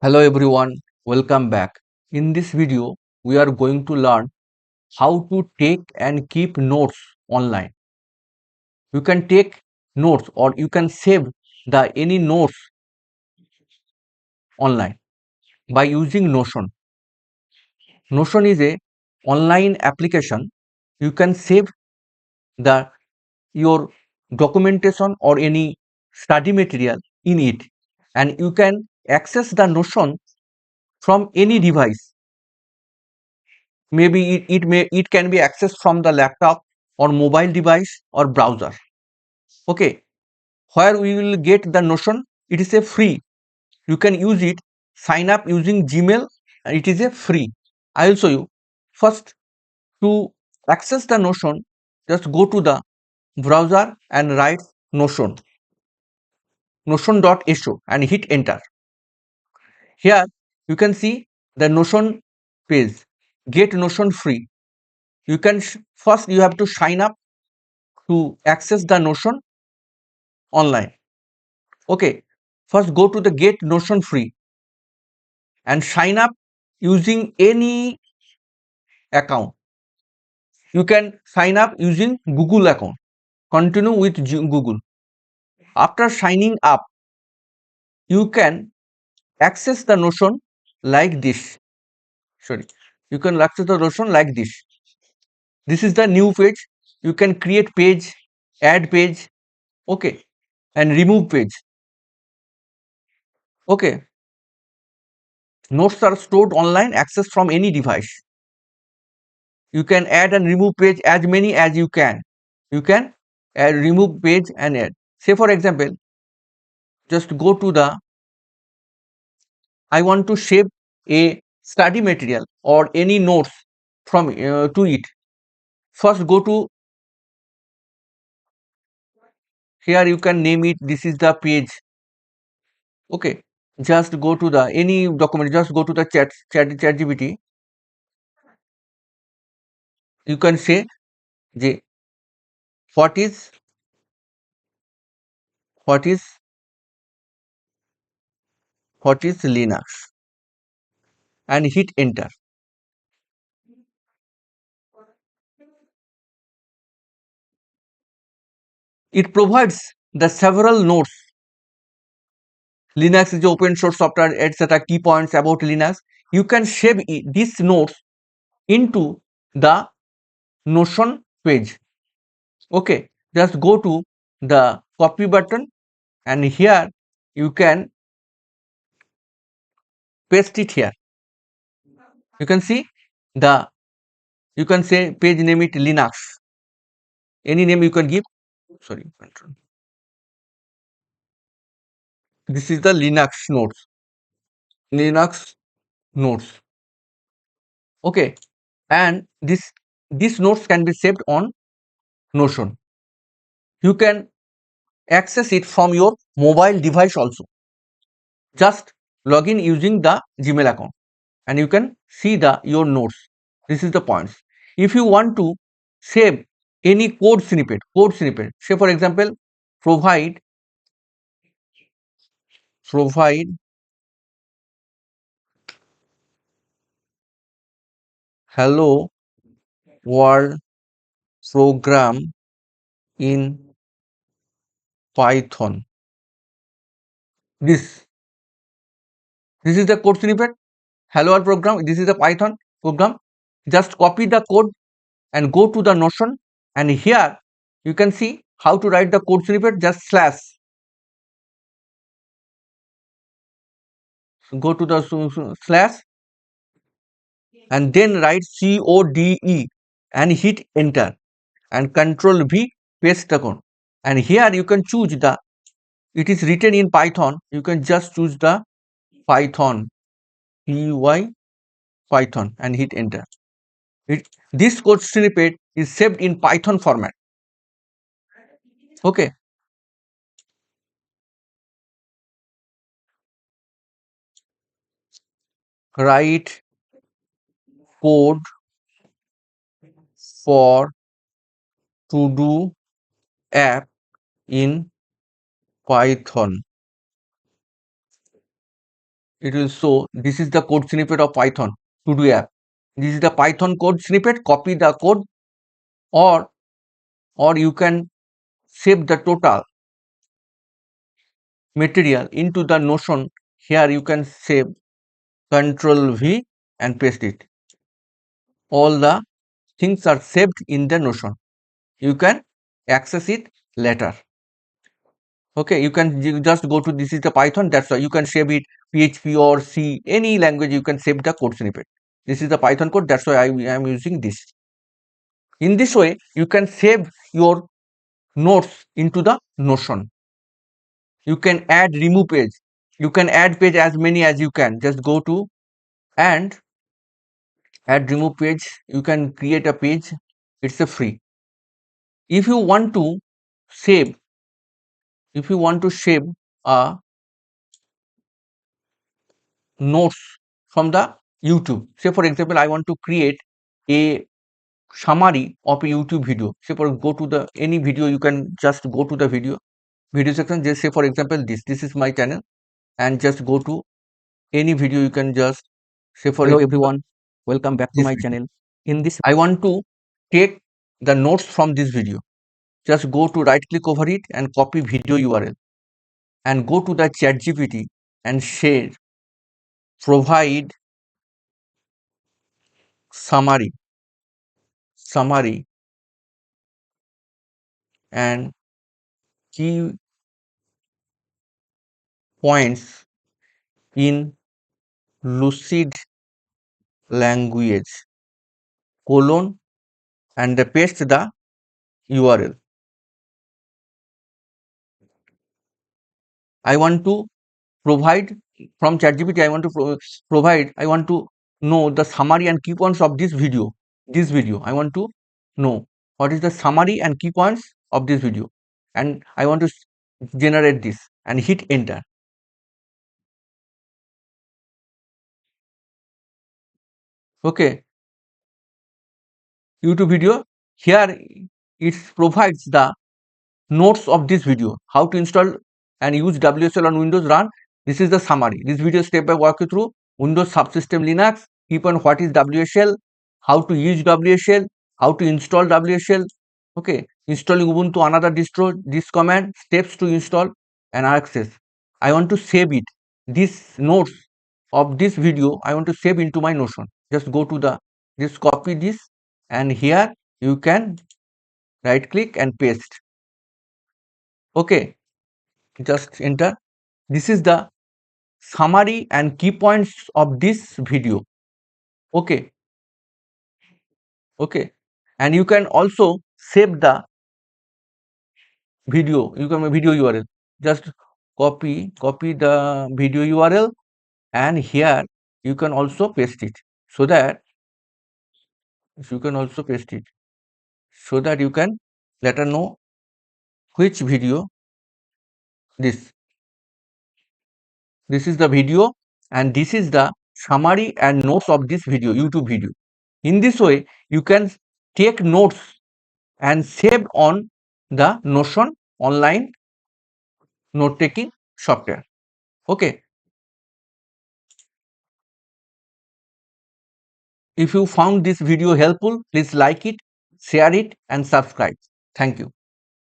Hello everyone, welcome back. In this video, we are going to learn how to take and keep notes online. You can take notes or you can save the any notes online by using Notion. Notion is a online application. You can save the your documentation or any study material in it, and you can access the Notion from any device. Maybe it can be accessed from the laptop or mobile device or browser. Okay, where we will get the Notion? It is a free. You can use it. Sign up using Gmail, and it is a free. I will show you. First, to access the Notion, just go to the browser and write Notion, notion.so, and hit enter. Here you can see the Notion page. Get Notion free. You can first you have to sign up to access the Notion online. Okay, first go to the Get Notion free and sign up using any account. You can sign up using Google account. Continue with Google. After signing up, you can access the Notion like this. Sorry, you can access the Notion like this. This is the new page. You can create page, add page, okay, and remove page. Okay, notes are stored online, access from any device. You can add and remove page as many as you can. You can add, remove page and add. Say for example, just go to the, I want to save a study material or any notes from to it. First go to here, you can name it, this is the page. Okay, just go to the any document, just go to the chat GPT. You can say the what is what is what is Linux and hit enter. It provides the several notes. Linux is open source software, etc. Key points about Linux. You can save these notes into the Notion page. Okay, just go to the copy button and here you can paste it here. You can see the, you can say page name it Linux. Any name you can give. Sorry, control. This is the Linux notes. Linux notes. Okay, and these notes can be saved on Notion. You can access it from your mobile device also. Just log in using the Gmail account and you can see the your notes. This is the points. If you want to save any code snippet, say for example, provide hello world program in Python. This is the code snippet. Hello world program. This is the Python program. Just copy the code and go to the Notion, and here you can see how to write the code snippet. Just slash, go to the slash and then write CODE and hit enter and control V, paste the code. And here you can choose the, it is written in Python, you can just choose the Python, Python and hit enter. This code snippet is saved in Python format. Okay, write code for to do app in Python. it will show this is the code snippet of Python to do app. This is the Python code snippet, copy the code, or you can save the total material into the Notion. Here you can save, Control V and paste it. All the things are saved in the Notion. You can access it later. Okay, you can just go to, this is the Python, that's why you can save it PHP or C, any language you can save the code snippet. This is the Python code, that's why I am using this. In this way, you can save your notes into the Notion. You can add, remove page. You can add page as many as you can. Just go to and add, remove page. You can create a page. It's a free. If you want to save, a notes from the YouTube. Say for example, I want to create a summary of a YouTube video. Say for, go to the any video, you can just go to the video section. Just say for example, this is my channel, and just go to any video. You can just say for, hello everyone, welcome back to my channel. In this, I want to take the notes from this video. Just go to right click over it and copy video URL and go to the ChatGPT and share provide summary and key points in lucid language, and paste the URL. I want to provide from ChatGPT. I want to provide. I want to know the summary and key points of this video. I want to know what is the summary and key points of this video, and I want to generate this and hit enter. Okay, YouTube video. Here it provides the notes of this video, how to install and use WSL on Windows run. This is the summary. This video step by walk you through Windows subsystem Linux, keep on what is WSL, how to use WSL, how to install WSL. Okay, installing Ubuntu, another distro, this command, steps to install and access. I want to save it. This notes of this video I want to save into my Notion. Just go to the, just copy this, and here you can right click and paste. Okay, just enter. This is the summary and key points of this video. Okay, and you can also save the video. You can video URL. Just copy the video URL, and here you can also paste it, so that you can let us know which video this is the video, and this is the summary and notes of this video, YouTube video. In this way, you can take notes and save on the Notion online note taking software. Okay. If you found this video helpful, please like it, share it, and subscribe. Thank you.